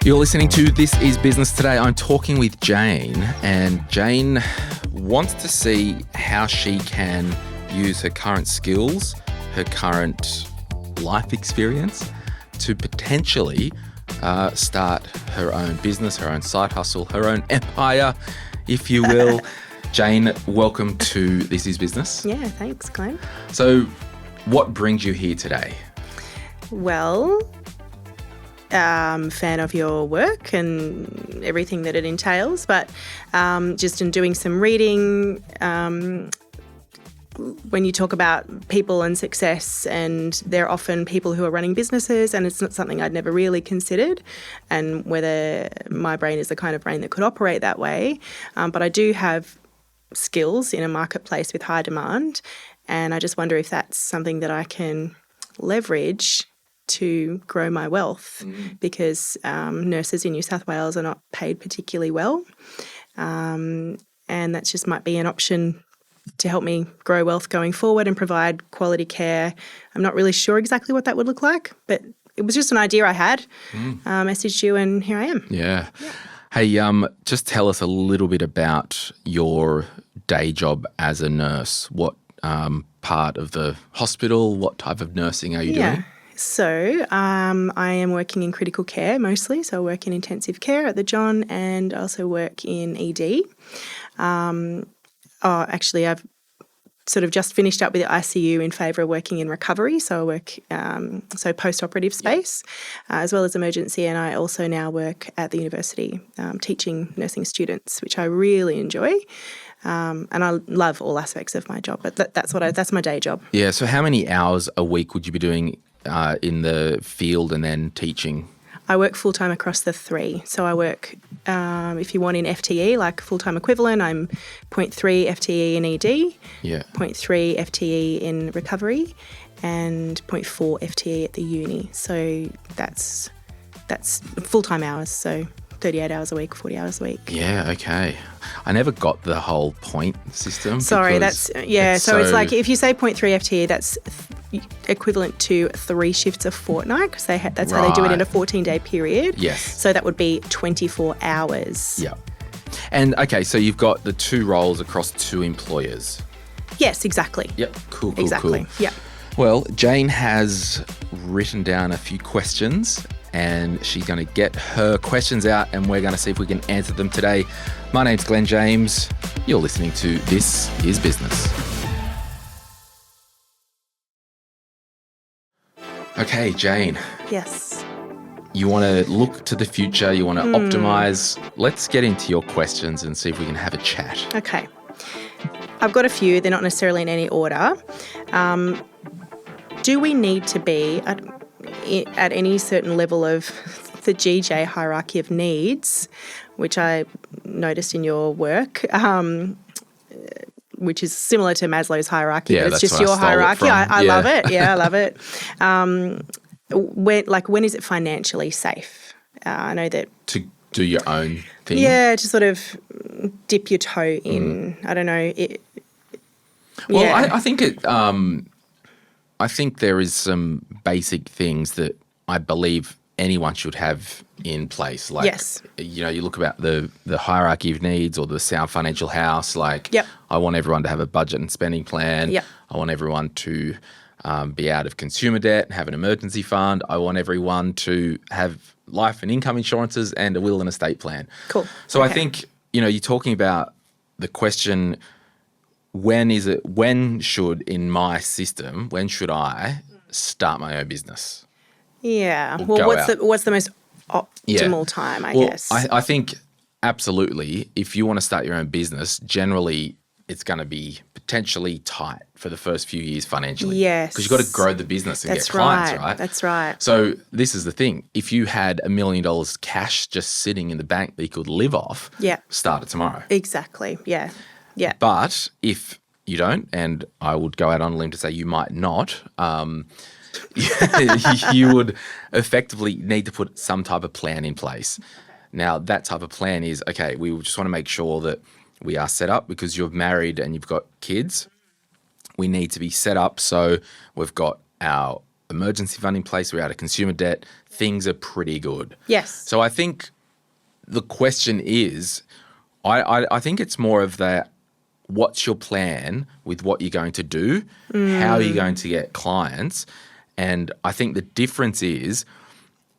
You're listening to This Is Business Today. I'm talking with Jane, and Jane wants to see how she can use her current skills, her current life experience to potentially start her own business, her own side hustle, her own empire, if you will. Jane, welcome to This Is Business. Yeah, thanks, Glenn. So what brings you here today? Well, fan of your work and everything that it entails, but just in doing some reading, when you talk about people and success, and they're often people who are running businesses, and it's not something I'd never really considered, and whether my brain is the kind of brain that could operate that way. But I do have skills in a marketplace with high demand, and I just wonder if that's something that I can leverage to grow my wealth, because nurses in New South Wales are not paid particularly well, and that just might be an option to help me grow wealth going forward and provide quality care. I'm not really sure exactly what that would look like, but it was just an idea I had. Messaged you, and here I am. Yeah. Hey, just tell us a little bit about your day job as a nurse. What part of the hospital, what type of nursing are you doing? So I am working in critical care mostly. So I work in intensive care at the John, and also work in ED. Actually, I've sort of just finished up with the ICU in favour of working in recovery. So I work post-operative space, as well as emergency. And I also now work at the university teaching nursing students, which I really enjoy. And I love all aspects of my job, but that's my day job. Yeah. So how many hours a week would you be doing in the field and then teaching? I work full-time across the three. So I work, if you want, in FTE, like full-time equivalent, I'm 0.3 FTE in ED, 0.3 FTE in recovery, and 0.4 FTE at the uni. So that's full-time hours, so 38 hours a week, 40 hours a week. Yeah, okay. I never got the whole point system. Sorry, so it's like if you say 0.3 FTE, that's equivalent to 3 shifts a fortnight, because that's how they do it in a 14-day period. Yes. So that would be 24 hours. Yeah. And okay, so you've got the 2 roles across 2 employers. Yes, exactly. Yep. Cool. Exactly. Yeah. Well, Jane has written down a few questions, and she's going to get her questions out, and we're going to see if we can answer them today. My name's Glen James. You're listening to This Is Business. Okay, Jane. Yes. You want to look to the future. You want to optimise. Let's get into your questions and see if we can have a chat. Okay. I've got a few. They're not necessarily in any order. Do we need to be at any certain level of the GJ hierarchy of needs, which I noticed in your work, which is similar to Maslow's hierarchy, but it's just your hierarchy. I love it. Yeah, I love it. When is it financially safe? I know that to do your own thing. Yeah, to sort of dip your toe in. I don't know. I think it. I think there is some basic things that I believe anyone should have in place. Like, yes. You know, you look about the hierarchy of needs or the sound financial house. Like, yep. I want everyone to have a budget and spending plan. Yep. I want everyone to be out of consumer debt and have an emergency fund. I want everyone to have life and income insurances and a will and estate plan. Cool. So I think, you're talking about the question, when should I start my own business? Yeah. Well, what's the most optimal time, I guess? I think absolutely, if you want to start your own business, generally it's going to be potentially tight for the first few years financially. Yes. Because you've got to grow the business and get clients, right? That's right. So this is the thing. If you had $1 million cash just sitting in the bank that you could live off, start it tomorrow. Exactly. Yeah. Yeah. But if you don't, and I would go out on a limb to say you might not, you would effectively need to put some type of plan in place. Now, that type of plan is, okay, we just want to make sure that we are set up because you're married and you've got kids. We need to be set up so we've got our emergency fund in place. We're out of consumer debt. Things are pretty good. Yes. So I think the question is, I think it's more of that, what's your plan with what you're going to do? How are you going to get clients? And I think the difference is,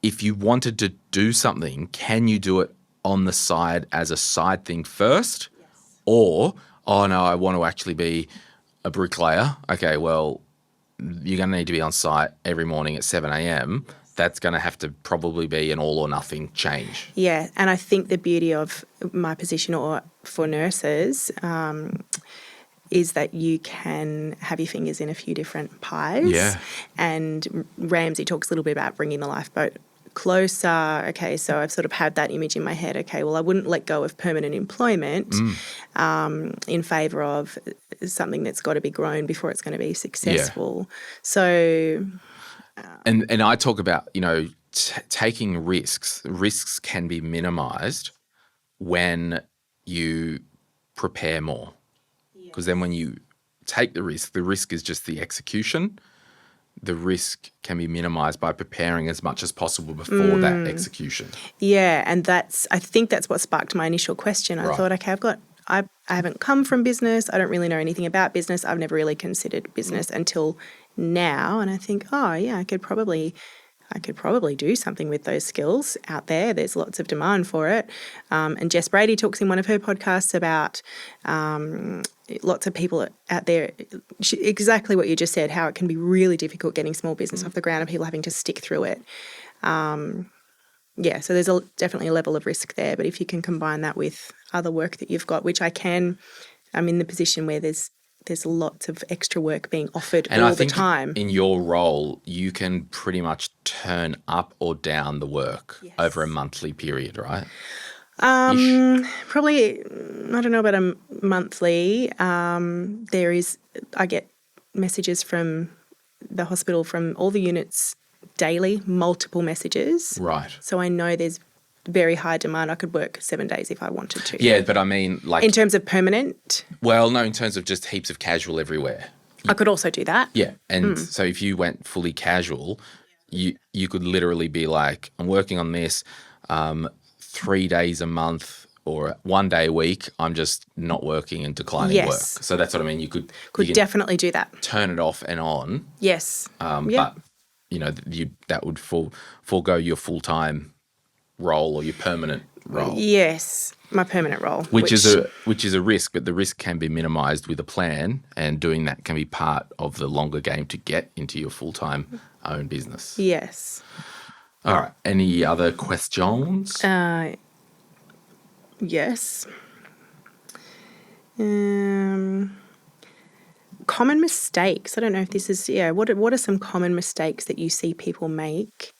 if you wanted to do something, can you do it on the side as a side thing first? Yes. Or, oh no, I want to actually be a bricklayer. Okay, well, you're going to need to be on site every morning at 7 a.m. That's going to have to probably be an all or nothing change. Yeah, and I think the beauty of my position or for nurses is that you can have your fingers in a few different pies. Yeah. And Ramsey talks a little bit about bringing the lifeboat closer. Okay, so I've sort of had that image in my head. Okay, well, I wouldn't let go of permanent employment in favour of something that's got to be grown before it's going to be successful. Yeah. So... And I talk about, taking risks. Risks can be minimised when you prepare more. Because then when you take the risk is just the execution. The risk can be minimised by preparing as much as possible before that execution. Yeah, and I think that's what sparked my initial question. I thought, okay, I haven't come from business. I don't really know anything about business. I've never really considered business until now. And I think, oh yeah, I could probably do something with those skills out there. There's lots of demand for it. And Jess Brady talks in one of her podcasts about lots of people out there, exactly what you just said, how it can be really difficult getting small business off the ground and people having to stick through it. Yeah, so there's definitely a level of risk there. But if you can combine that with other work that you've got, which I'm in the position where there's lots of extra work being offered and all I think the time. In your role, you can pretty much turn up or down the work over a monthly period, right? Probably, I don't know about a monthly. I get messages from the hospital from all the units daily, multiple messages. Right. So I know there's very high demand. I could work 7 days if I wanted to. Yeah, but I mean, like... In terms of permanent? Well, no, in terms of just heaps of casual everywhere. I could also do that. Yeah, and so if you went fully casual, you could literally be like, I'm working on this 3 days a month or 1 day a week. I'm just not working and declining work. So that's what I mean. You could definitely do that. Turn it off and on. Yes. But, that would forego your full-time role or your permanent role. Yes, my permanent role. Which is a risk, but the risk can be minimised with a plan, and doing that can be part of the longer game to get into your full-time own business. Yes. All right. Any other questions? Yes. Common mistakes. I don't know if this is, what are some common mistakes that you see people make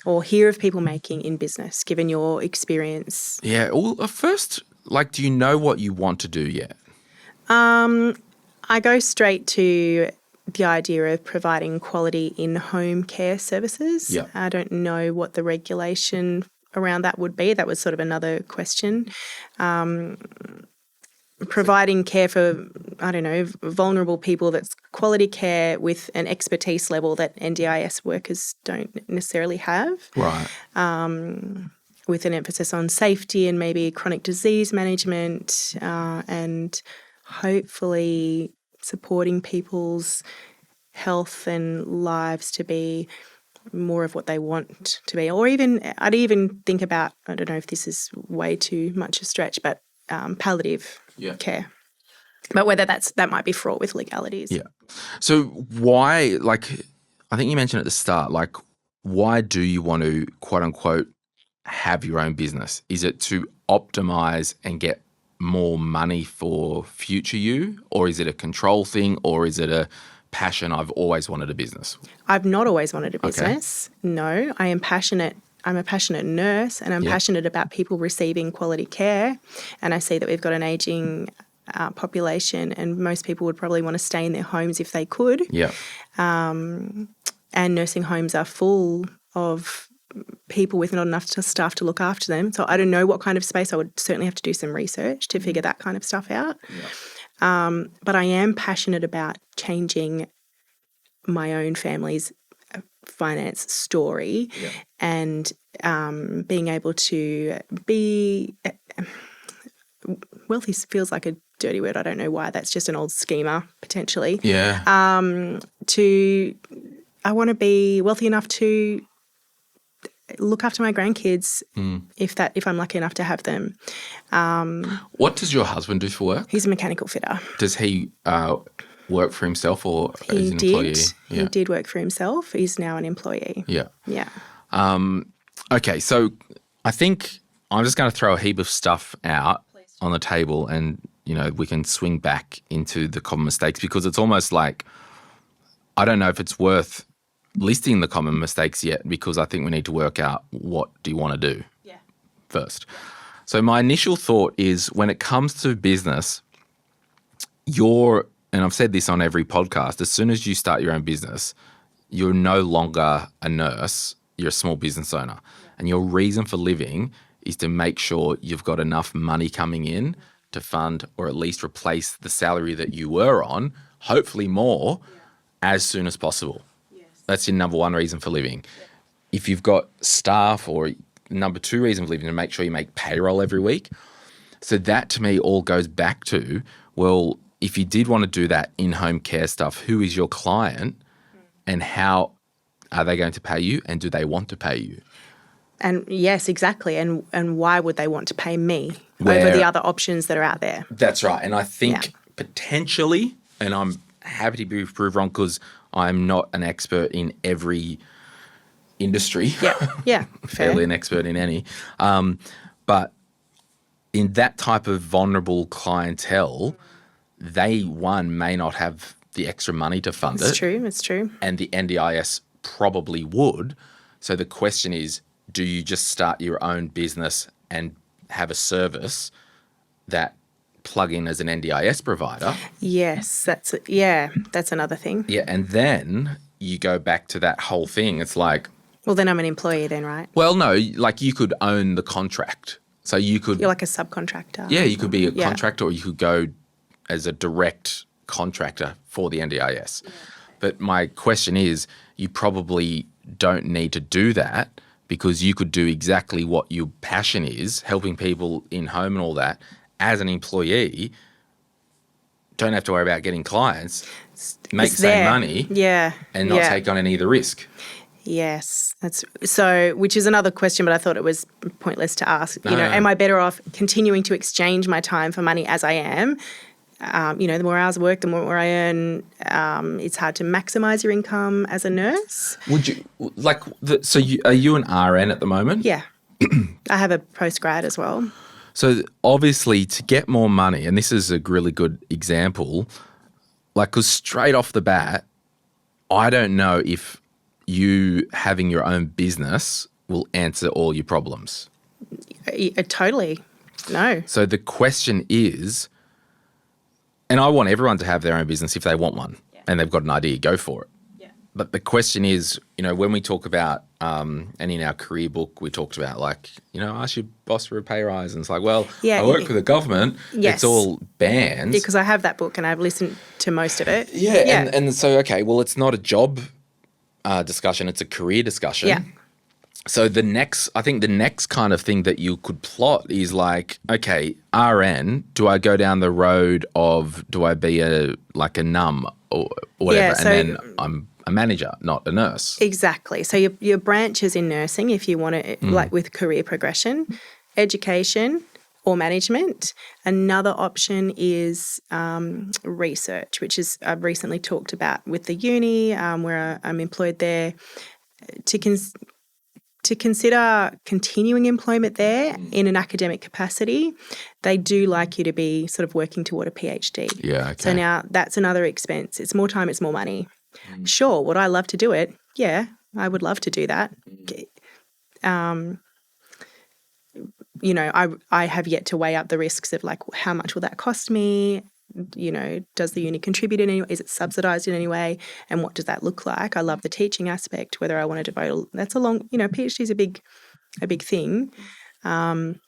or hear of people making in business, given your experience? Yeah. Well, first, do you know what you want to do yet? I go straight to the idea of providing quality in-home care services. Yeah. I don't know what the regulation around that would be. That was sort of another question. Providing care for, vulnerable people, that's quality care with an expertise level that NDIS workers don't necessarily have. Right. With an emphasis on safety and maybe chronic disease management and hopefully supporting people's health and lives to be more of what they want to be. Or I'd even think about, I don't know if this is way too much a stretch, but palliative care. But whether that might be fraught with legalities. Yeah. So why, I think you mentioned at the start, why do you want to, quote unquote, have your own business? Is it to optimise and get more money for future you? Or is it a control thing? Or is it a passion, I've always wanted a business? I've not always wanted a business. Okay. No, I am passionate. I'm a passionate nurse and I'm passionate about people receiving quality care. And I see that we've got an ageing population and most people would probably want to stay in their homes if they could. Yeah. And nursing homes are full of people with not enough staff to look after them. So I don't know what kind of space. I would certainly have to do some research to figure that kind of stuff out. Yeah. But I am passionate about changing my own family's finance story, Yeah. and being able to be wealthy feels like a dirty word. I don't know why. That's just an old schema potentially. Yeah. I want to be wealthy enough to look after my grandkids if I'm lucky enough to have them. What does your husband do for work? He's a mechanical fitter. Does he work for himself or is an employee? He did work for himself. He's now an employee. Yeah. Yeah. Okay, so I think I'm just going to throw a heap of stuff out on the table and, we can swing back into the common mistakes, because it's almost like I don't know if it's worth listing the common mistakes yet, because I think we need to work out what do you want to do first. So my initial thought is, when it comes to business, and I've said this on every podcast, as soon as you start your own business, you're no longer a nurse, you're a small business owner. And your reason for living is to make sure you've got enough money coming in to fund or at least replace the salary that you were on, hopefully more, as soon as possible. That's your number one reason for living. If you've got staff, or number two reason for living, to make sure you make payroll every week. So that to me all goes back to, well, if you did want to do that in-home care stuff, who is your client and how are they going to pay you, and do they want to pay you? And yes, exactly. And why would they want to pay me over the other options that are out there? That's right. And I think potentially, and I'm happy to be proved wrong because I'm not an expert in every industry. Yeah. Fairly an expert in any. But in that type of vulnerable clientele, they, may not have the extra money to fund it. It's true. And the NDIS probably would. So the question is, do you just start your own business and have a service that plug in as an NDIS provider? Yes, that's another thing. Yeah, and then you go back to that whole thing. It's like, well, then I'm an employee then, right? Well, no, like you could own the contract. So you're like a subcontractor. Yeah, you could be a contractor, or you could go as a direct contractor for the NDIS. Yeah. But my question is, you probably don't need to do that, because you could do exactly what your passion is, helping people in home and all that, as an employee. Don't have to worry about getting clients, make the same money, and not take on any of the risk. Yes, that's so. Which is another question, but I thought it was pointless to ask. Am I better off continuing to exchange my time for money as I am? The more hours I work, the more I earn. It's hard to maximise your income as a nurse. Would you are you an RN at the moment? Yeah, I have a postgrad as well. So obviously, to get more money, and this is a really good example, because straight off the bat, I don't know if you having your own business will answer all your problems. Totally. No. So the question is, and I want everyone to have their own business if they want one and they've got an idea, go for it. Yeah. But the question is, when we talk about, and in our career book, we talked about ask your boss for a pay rise. And it's like, well, I work for the government. Yes. It's all banned. Yeah, because I have that book and I've listened to most of it. Yeah. And so, okay, well, it's not a job discussion, it's a career discussion. Yeah. So the next kind of thing that you could plot is like, okay, RN, do I go down the road of, do I be a NUM or whatever, and then I'm a manager, not a nurse? Exactly. So your branches in nursing, if you want to, like with career progression, education or management. Another option is research, which is I've recently talked about with the uni where I'm employed there, to consider continuing employment there in an academic capacity. They do like you to be sort of working toward a PhD. Yeah, okay. So now that's another expense. It's more time, it's more money. Sure, would I love to do it? Yeah, I would love to do that. I have yet to weigh up the risks of how much will that cost me? Does the uni contribute in any way? Is it subsidised in any way? And what does that look like? I love the teaching aspect, whether I want to devote, that's a long, PhD is a big thing. And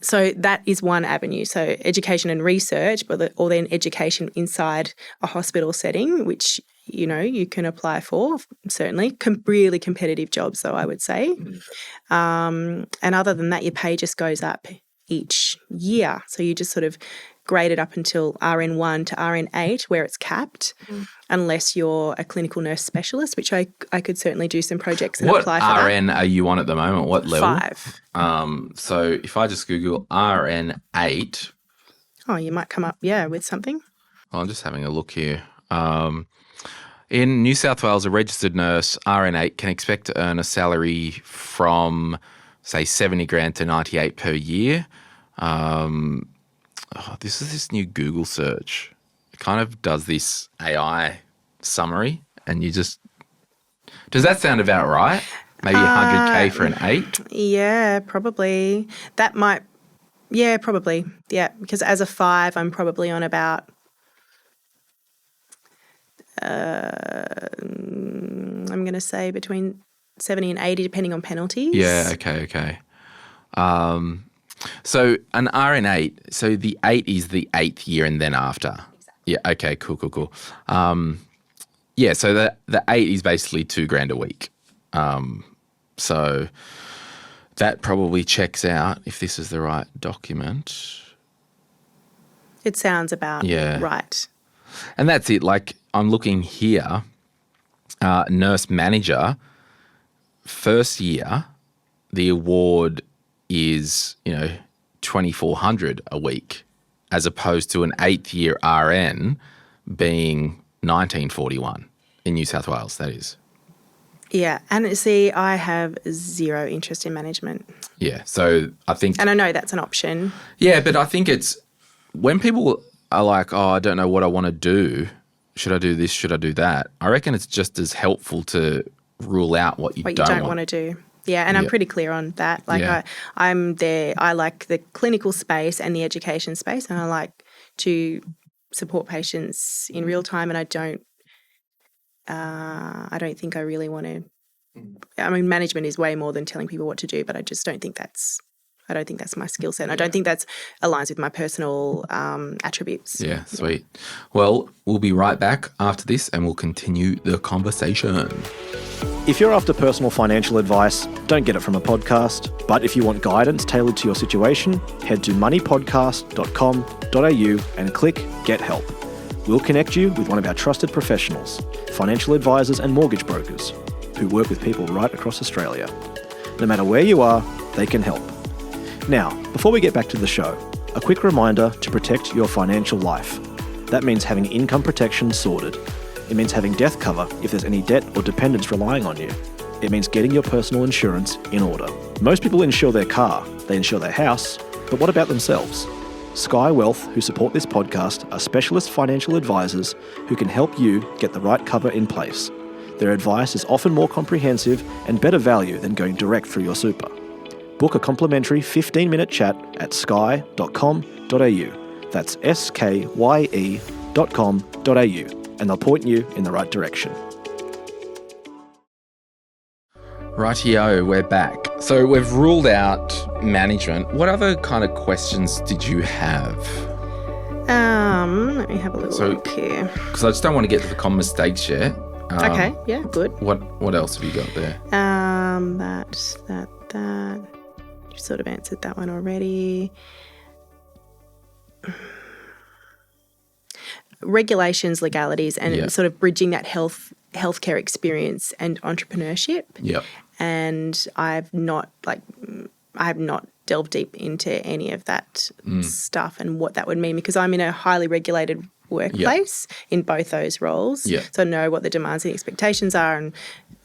So that is one avenue. So education and research, or then education inside a hospital setting, which, you know, you can apply for, certainly. Really competitive jobs, though, I would say. And other than that, your pay just goes up each year. So you just sort of grade it up until RN1 to RN8, where it's capped, unless you're a clinical nurse specialist, which I could certainly do some projects and apply for What that. RN are you on at the moment? What level? 5. So if I just Google RN8. Oh, you might come up, with something. I'm just having a look here. In New South Wales, a registered nurse, RN8, can expect to earn a salary from, say, 70 grand to 98 per year. This is this new Google search. It kind of does this AI summary, and you just... Does that sound about right? Maybe 100K for an 8? Yeah, probably. That might... Yeah, probably. Yeah, because as a 5, I'm probably on about... I'm going to say between 70 and 80, depending on penalties. Yeah, okay. So an RN8, so the 8 is the 8th year and then after. Exactly. Yeah, okay, cool. Yeah, so the 8 is basically $2,000 a week. So that probably checks out if this is the right document. It sounds about right. And that's it. Like, I'm looking here, nurse manager, first year, the award is, $2,400 a week, as opposed to an 8th year RN being $1,941 in New South Wales, that is. Yeah, and see, I have zero interest in management. Yeah, so I think... And I know that's an option. Yeah, but I think it's... When people are like, I don't know what I want to do, should I do this, should I do that? I reckon it's just as helpful to rule out what you don't want to do. Yeah, and I'm pretty clear on that. Like, I'm there. I like the clinical space and the education space, and I like to support patients in real time. And I don't think I really want to. I mean, management is way more than telling people what to do, but I just don't think that's. I don't think that's my skill set. And I don't think that's aligns with my personal attributes. Yeah, sweet. Well, we'll be right back after this, and we'll continue the conversation. If you're after personal financial advice, don't get it from a podcast. But if you want guidance tailored to your situation, head to moneypodcast.com.au and click Get Help. We'll connect you with one of our trusted professionals, financial advisors and mortgage brokers, who work with people right across Australia. No matter where you are, they can help. Now, before we get back to the show, a quick reminder to protect your financial life. That means having income protection sorted. It means having death cover if there's any debt or dependents relying on you. It means getting your personal insurance in order. Most people insure their car, they insure their house, but what about themselves? Sky Wealth, who support this podcast, are specialist financial advisors who can help you get the right cover in place. Their advice is often more comprehensive and better value than going direct through your super. Book a complimentary 15-minute chat at sky.com.au. That's skye.com.au. And they'll point you in the right direction. Rightio, we're back. So we've ruled out management. What other kind of questions did you have? Let me have a little look here. Because I just don't want to get to the common mistakes yet. Okay, yeah, good. What else have you got there? That. You sort of answered that one already. Regulations, legalities, and sort of bridging that healthcare experience and entrepreneurship. Yep. And I have not delved deep into any of that stuff and what that would mean, because I'm in a highly regulated workplace in both those roles. Yep. So I know what the demands and expectations are, and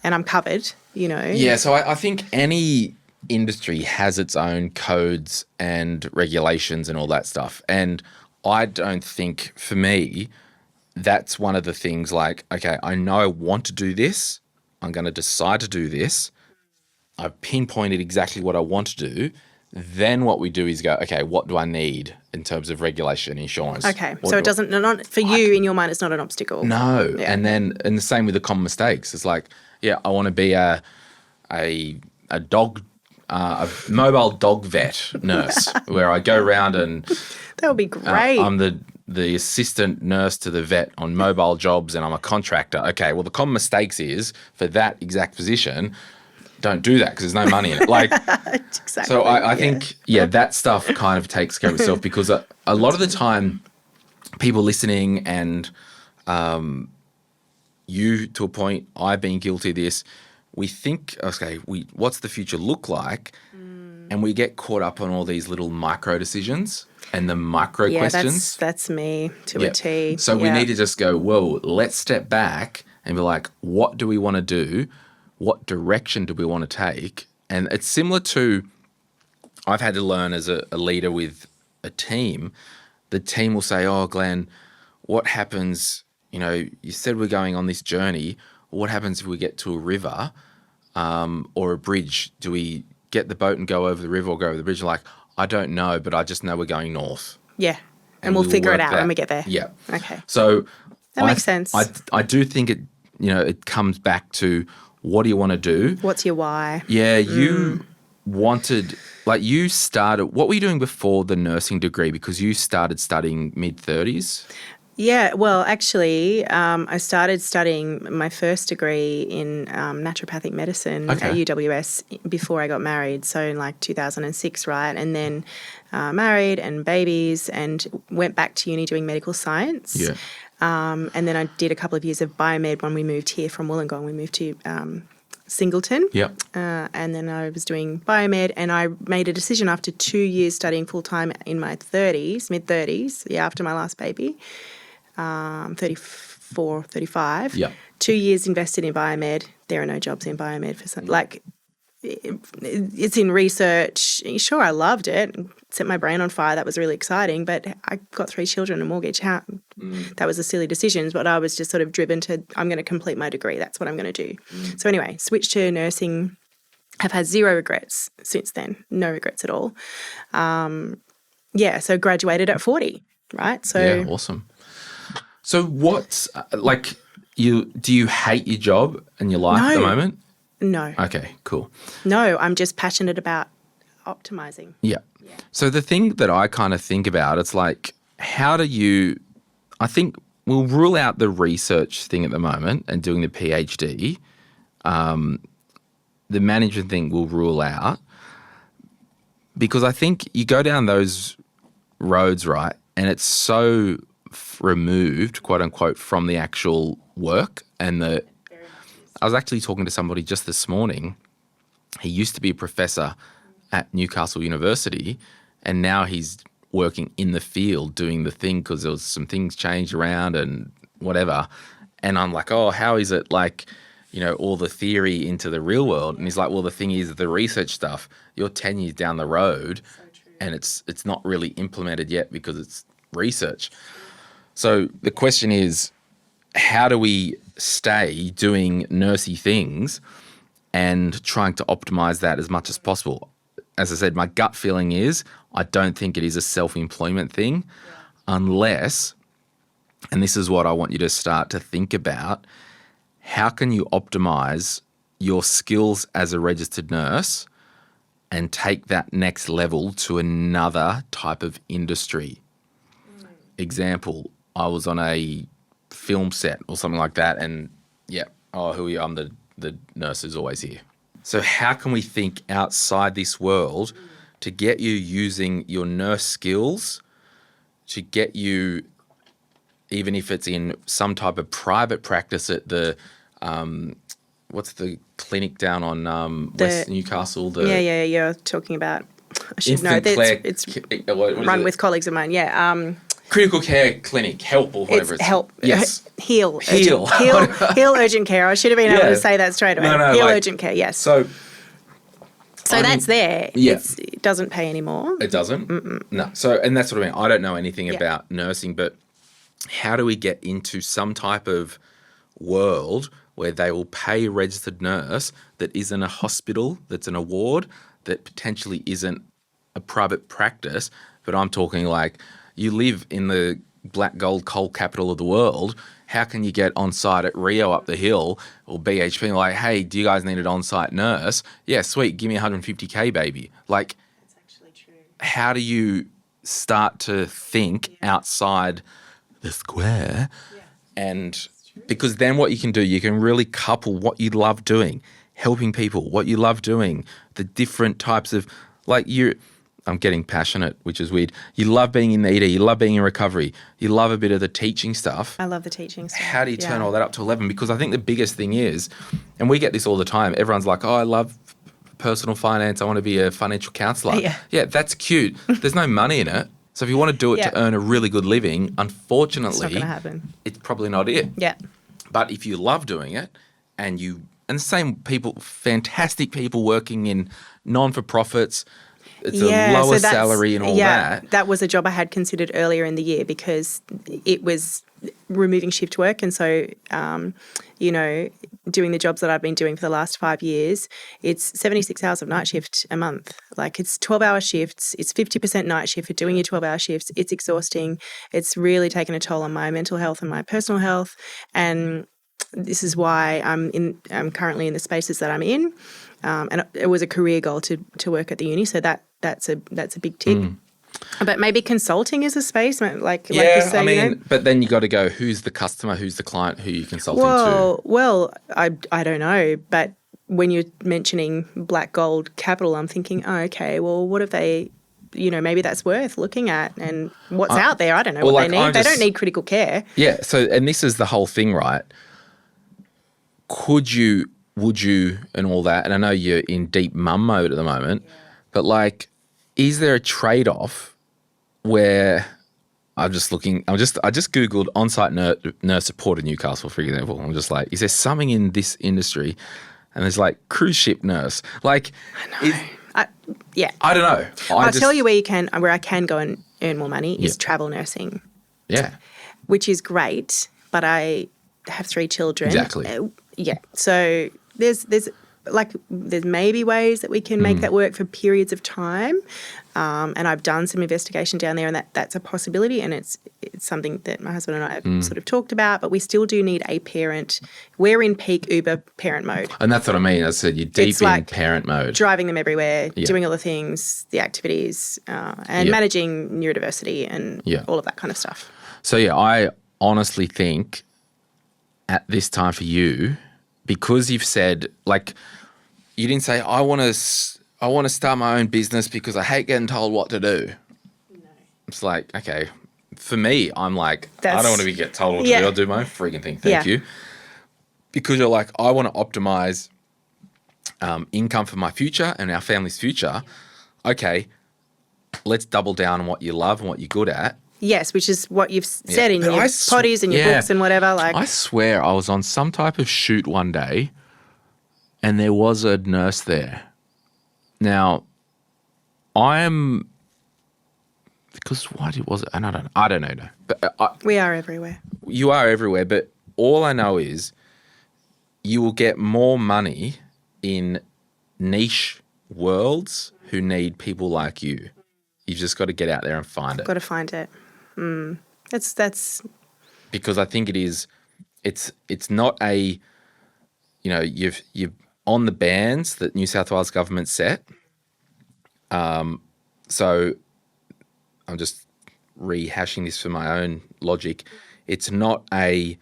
I'm covered, Yeah, so I think any industry has its own codes and regulations and all that stuff. And I don't think, for me, that's one of the things like, okay, I know I want to do this. I'm going to decide to do this. I've pinpointed exactly what I want to do. Then what we do is go, okay, what do I need in terms of regulation and insurance? Okay, so it doesn't, for you, in your mind, it's not an obstacle. No, yeah. And the same with the common mistakes. It's like, yeah, I want to be a dog a mobile dog vet nurse where I go around and That would be great. I'm the assistant nurse to the vet on mobile jobs and I'm a contractor. Okay, well, the common mistakes is for that exact position, don't do that because there's no money in it. Like, Exactly. so I think, that stuff kind of takes care of itself because a lot of the time people listening and you to a point, I've been guilty of this, we think, okay, what's the future look like? And we get caught up on all these little micro decisions and the micro questions. That's me to a T. So we need to just go, whoa, let's step back and be like, what do we want to do? What direction do we want to take? And it's similar to, I've had to learn as a leader with a team, the team will say, oh, Glenn, what happens, you said we're going on this journey. What happens if we get to a river or a bridge? Do we get the boat and go over the river or go over the bridge? Like, I don't know, but I just know we're going north. Yeah. And we'll figure it out when we get there. Yeah. Okay. So that makes sense. I do think it, it comes back to what do you want to do? What's your why? Yeah. You wanted, you started, what were you doing before the nursing degree? Because you started studying mid-30s. Yeah, well, actually, I started studying my first degree in naturopathic medicine at UWS before I got married, so in 2006, right? And then married and babies and went back to uni doing medical science. Yeah. And then I did a couple of years of biomed when we moved here from Wollongong. We moved to Singleton. Yep. And then I was doing biomed and I made a decision after 2 years studying full-time in my mid-30s, after my last baby. 34, 35. Yeah. 2 years invested in biomed. There are no jobs in biomed for some, it's in research. Sure, I loved it. Set my brain on fire. That was really exciting. But I got 3 children, a mortgage. That was a silly decision. But I was just sort of driven to, I'm going to complete my degree. That's what I'm going to do. So anyway, switched to nursing. Have had 0 regrets since then. No regrets at all. So graduated at 40, right? So yeah, awesome. So what's, do you hate your job and your life at the moment? No. Okay, cool. No, I'm just passionate about optimizing. Yeah. So the thing that I kind of think about, it's how do you, I think we'll rule out the research thing at the moment and doing the PhD. The management thing we'll rule out because I think you go down those roads, right, and it's so removed, quote unquote, from the actual work. And I was actually talking to somebody just this morning. He used to be a professor at Newcastle University and now he's working in the field doing the thing because there was some things changed around and whatever. And I'm like, oh, how is it all the theory into the real world? And he's like, well, the thing is the research stuff, you're 10 years down the road and it's not really implemented yet because it's research. So the question is, how do we stay doing nursey things and trying to optimize that as much as possible? As I said, my gut feeling is I don't think it is a self-employment thing unless, and this is what I want you to start to think about, how can you optimize your skills as a registered nurse and take that next level to another type of industry? Example, I was on a film set or something like that and who are you? I'm the nurse who's always here. So how can we think outside this world to get you using your nurse skills to get you, even if it's in some type of private practice at the, what's the clinic down on West Newcastle? You're talking about, I should know, it's run with colleagues of mine, Critical care clinic, help or whatever it's help. Yes. Heal urgent care. I should have been able to say that straight away. Heal urgent care, yes. So that's there. Yeah. It doesn't pay anymore. It doesn't? Mm-mm. No. So, and that's what I mean. I don't know anything about nursing, but how do we get into some type of world where they will pay a registered nurse that isn't a hospital, that's an award, that potentially isn't a private practice, but I'm talking you live in the black gold coal capital of the world, how can you get on site at Rio up the hill or BHP like, hey, do you guys need an on-site nurse? Yeah, sweet, give me 150K, baby. Like, That's actually true. how do you start to think outside the square? Yeah. And because then what you can do, you can really couple what you love doing, helping people, what you love doing, the different types of, like I'm getting passionate, which is weird. You love being in the ED, you love being in recovery, you love a bit of the teaching stuff. I love the teaching stuff. How do you turn all that up to 11? Because I think the biggest thing is, and we get this all the time, everyone's like, oh, I love personal finance, I want to be a financial counsellor. Yeah, that's cute. There's no money in it. So if you want to do it to earn a really good living, unfortunately, it's not going to happen. It's probably not it. Yeah. But if you love doing it, and the same people, fantastic people working in non-for-profits, it's a lower salary and all that. That was a job I had considered earlier in the year because it was removing shift work. And so, doing the jobs that I've been doing for the last 5 years, it's 76 hours of night shift a month. Like it's 12-hour shifts. It's 50% night shift for doing your 12-hour shifts. It's exhausting. It's really taken a toll on my mental health and my personal health. And this is why I'm currently in the spaces that I'm in. And it was a career goal to work at the uni. So that's a big tick. But maybe consulting is a space, like you say. But then you got to go, who's the customer, who's the client, who you're consulting to? Well, I don't know. But when you're mentioning black gold capital, I'm thinking, oh, okay, well, what if they, maybe that's worth looking at and what's out there. I don't know what they need. They don't need critical care. Yeah. So, and this is the whole thing, right? Would you, and all that, and I know you're in deep mum mode at the moment, but like, is there a trade-off where I just Googled on-site nurse support in Newcastle, for example. I'm just like, is there something in this industry? And there's like cruise ship nurse. Like, I know. I don't know. I'll tell you where I can go and earn more money is travel nursing. Yeah. Which is great, but I have 3 children. Exactly. So there's maybe ways that we can make that work for periods of time. And I've done some investigation down there, and that's a possibility. And it's something that my husband and I have sort of talked about. But we still do need a parent. We're in peak Uber parent mode. And that's what I mean. I said you're deep in parent mode. Driving them everywhere, doing all the things, the activities, and managing neurodiversity and all of that kind of stuff. So I honestly think at this time for you, because you've said, like, you didn't say, I want to start my own business because I hate getting told what to do. No. It's like, okay, for me, I'm like, I don't want to get told what to do. I'll do my own freaking thing. Thank you. Because you're like, I want to optimize income for my future and our family's future. Okay, let's double down on what you love and what you're good at. Yes, which is what you've said in your potties and your books and whatever. Like, I swear I was on some type of shoot one day and there was a nurse there. Now, because what was it? And I don't know. But we are everywhere. You are everywhere, but all I know is you will get more money in niche worlds who need people like you. You've just got to get out there and find it. Got to find it. That's because I think it is. It's not a. You've on the bans that New South Wales government set. So I'm just rehashing this for my own logic. It's not a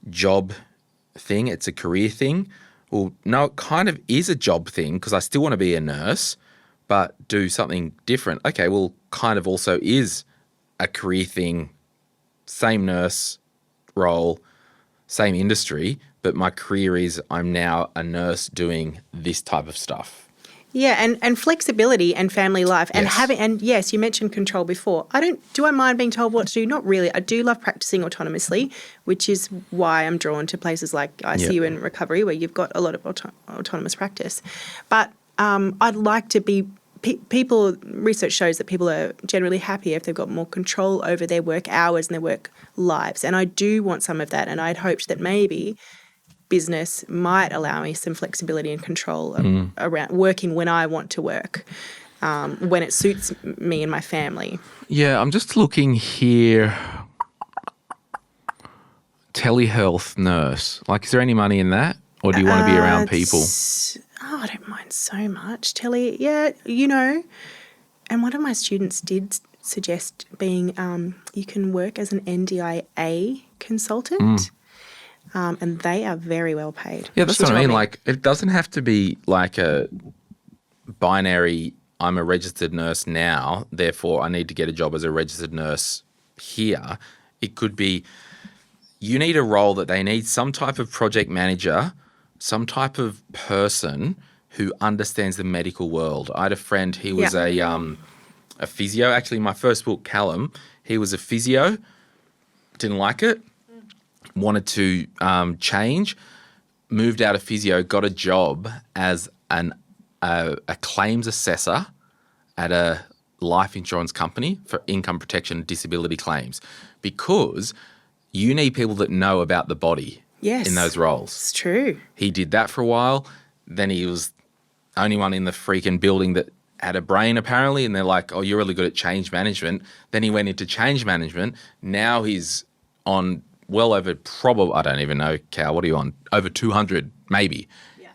job thing. It's a career thing. Well, no, it kind of is a job thing because I still want to be a nurse, but do something different. Okay, well, kind of also is a career thing, same nurse role, same industry, but my career is I'm now a nurse doing this type of stuff. Yeah, and flexibility and family life and yes, you mentioned control before. Do I mind being told what to do? Not really. I do love practicing autonomously, which is why I'm drawn to places like ICU and recovery where you've got a lot of autonomous practice. But I'd like to be research shows that people are generally happier if they've got more control over their work hours and their work lives. And I do want some of that. And I'd hoped that maybe business might allow me some flexibility and control around working when I want to work, when it suits me and my family. Yeah, I'm just looking here. telehealth nurse? Like, is there any money in that? Or do you want to be around people? I don't mind so much. Yeah, and one of my students did suggest being, you can work as an NDIA consultant. And they are very well paid. Yeah, that's what I mean. Like, it doesn't have to be like a binary, I'm a registered nurse now, therefore I need to get a job as a registered nurse here. It could be you need a role that they need some type of project manager, some type of person who understands the medical world. I had a friend, he was a physio. Actually, my first book, Callum, he was a physio, didn't like it, wanted to change, moved out of physio, got a job as a claims assessor at a life insurance company for income protection and disability claims, because you need people that know about the body in those roles. It's true. He did that for a while. Then he was the only one in the freaking building that had a brain, apparently, and they're like, oh, you're really good at change management. Then he went into change management. Now he's on well over I don't even know, Cal, what are you on? Over 200 maybe. Yeah.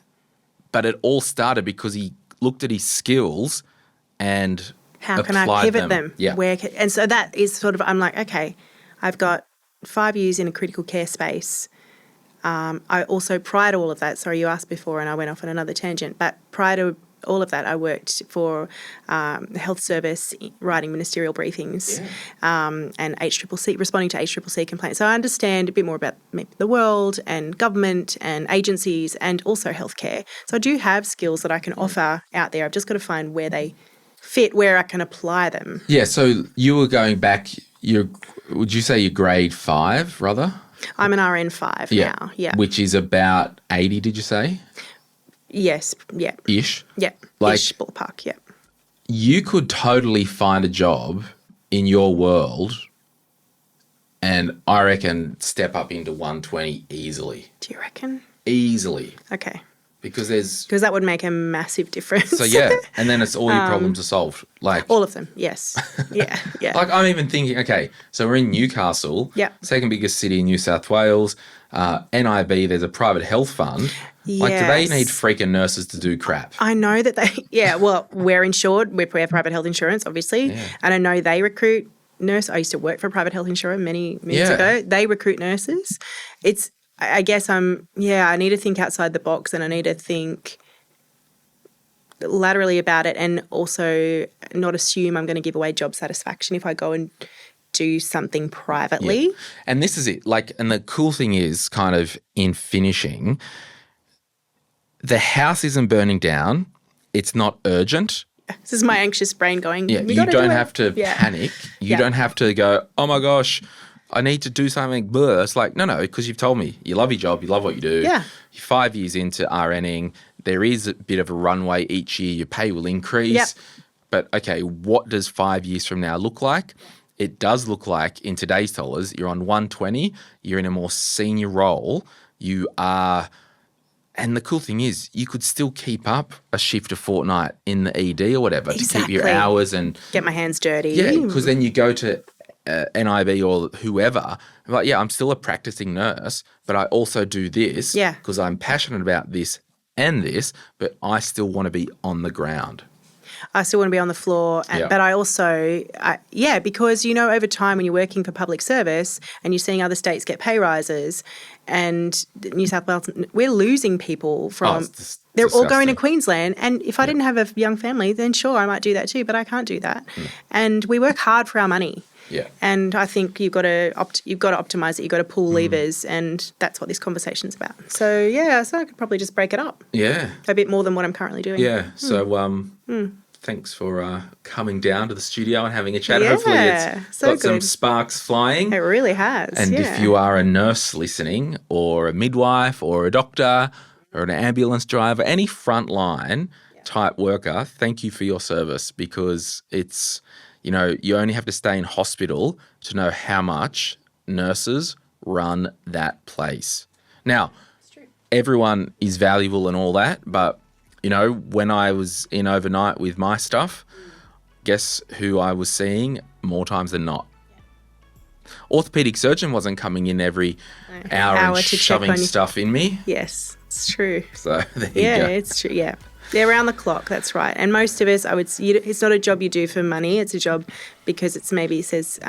But it all started because he looked at his skills and how can I pivot them? Yeah. And so that is sort of, I'm like, okay, I've got 5 years in a critical care space. I also, prior to all of that, sorry, you asked before and I went off on another tangent, but prior to all of that, I worked for the health service, writing ministerial briefings and HCCC, responding to HCCC complaints. So I understand a bit more about the world and government and agencies and also healthcare. So I do have skills that I can offer out there. I've just got to find where they fit, where I can apply them. Yeah, so you were going back, would you say you're grade 5, rather? I'm an RN5 now, yeah. Which is about 80, did you say? Yes, yeah. Ish? Yeah, like, ish ballpark, yeah. You could totally find a job in your world and I reckon step up into 120 easily. Do you reckon? Easily. Okay. Because that would make a massive difference. So, yeah, and then it's all your problems are solved. Like all of them, yes. Yeah. Like I'm even thinking, okay, so we're in Newcastle, second biggest city in New South Wales, NIB, there's a private health fund. Yes. Like, do they need freaking nurses to do crap? I know that well, we're insured. We have private health insurance, obviously. Yeah. And I know they recruit nurses. I used to work for a private health insurer many years ago. They recruit nurses. I guess I need to think outside the box and I need to think laterally about it and also not assume I'm going to give away job satisfaction if I go and do something privately. Yeah. And this is it. Like, and the cool thing is kind of in finishing, the house isn't burning down. It's not urgent. This is my anxious brain going, you don't have to panic. You don't have to go, oh my gosh, I need to do something. Blah. It's like, no, because you've told me you love your job, you love what you do. Yeah. You're 5 years into RNing. There is a bit of a runway each year. Your pay will increase. Yep. But, okay, what does 5 years from now look like? It does look like, in today's dollars, you're on 120, you're in a more senior role, you are... And the cool thing is you could still keep up a shift a fortnight in the ED or whatever to keep your hours and... Get my hands dirty. Yeah, because then you go to NIB or whoever, like, I'm still a practicing nurse, but I also do this because I'm passionate about this and this, but I still want to be on the ground. I still want to be on the floor. But I also, because, over time when you're working for public service and you're seeing other states get pay rises and New South Wales, we're losing people from, they're all going to Queensland. And if I didn't have a young family, then sure, I might do that too, but I can't do that. And we work hard for our money. Yeah. And I think you've got to optimise it, you've got to pull levers, and that's what this conversation's about. So, so I could probably just break it up. Yeah. A bit more than what I'm currently doing. Yeah. So, thanks for coming down to the studio and having a chat. Hopefully it's got some sparks flying. It really has. And if you are a nurse listening or a midwife or a doctor or an ambulance driver, any frontline type worker, thank you for your service, because it's, you only have to stay in hospital to know how much nurses run that place. Now, everyone is valuable and all that, but when I was in overnight with my stuff, guess who I was seeing more times than not? orthopedic surgeon wasn't coming in every hour and to check shoving on you. stuff in me. Yes, it's true. So there you Yeah, go. it's true. Yeah. They're around the clock, that's right. And most of us, it's not a job you do for money. It's a job because it's maybe it says,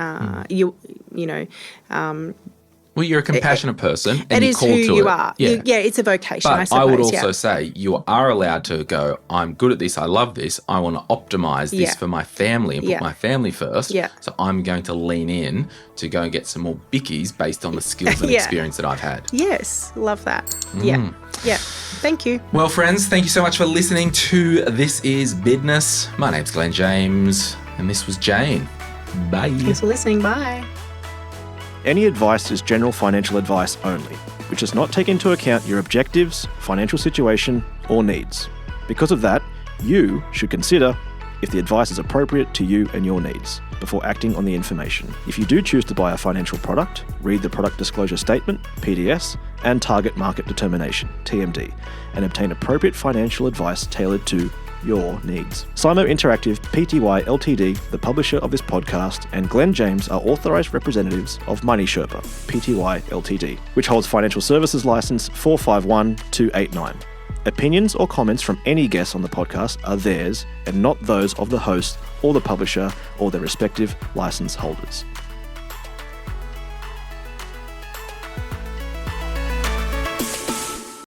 Well, you're a compassionate person, it and you're is called who to you it. are. Yeah. It's a vocation, I But suppose. I would also say you are allowed to go, I'm good at this, I love this, I want to optimise this Yeah. for my family and put Yeah. my family first. Yeah. So I'm going to lean in to go and get some more bickies based on the skills and Yeah. experience that I've had. Yes, love that. Yeah, yeah. Thank you. Well, friends, thank you so much for listening to This Is Business. My name's Glen James, and this was Jane. Bye. Thanks for listening. Bye. Any advice is general financial advice only, which does not take into account your objectives, financial situation, or needs. Because of that, you should consider if the advice is appropriate to you and your needs before acting on the information. If you do choose to buy a financial product, read the Product Disclosure Statement, PDS, and Target Market Determination, TMD, and obtain appropriate financial advice tailored to your needs. Simo Interactive Pty Ltd, the publisher of this podcast, and Glen James are authorised representatives of Money Sherpa Pty Ltd, which holds financial services license 451289. Opinions or comments from any guests on the podcast are theirs and not those of the host or the publisher or their respective license holders.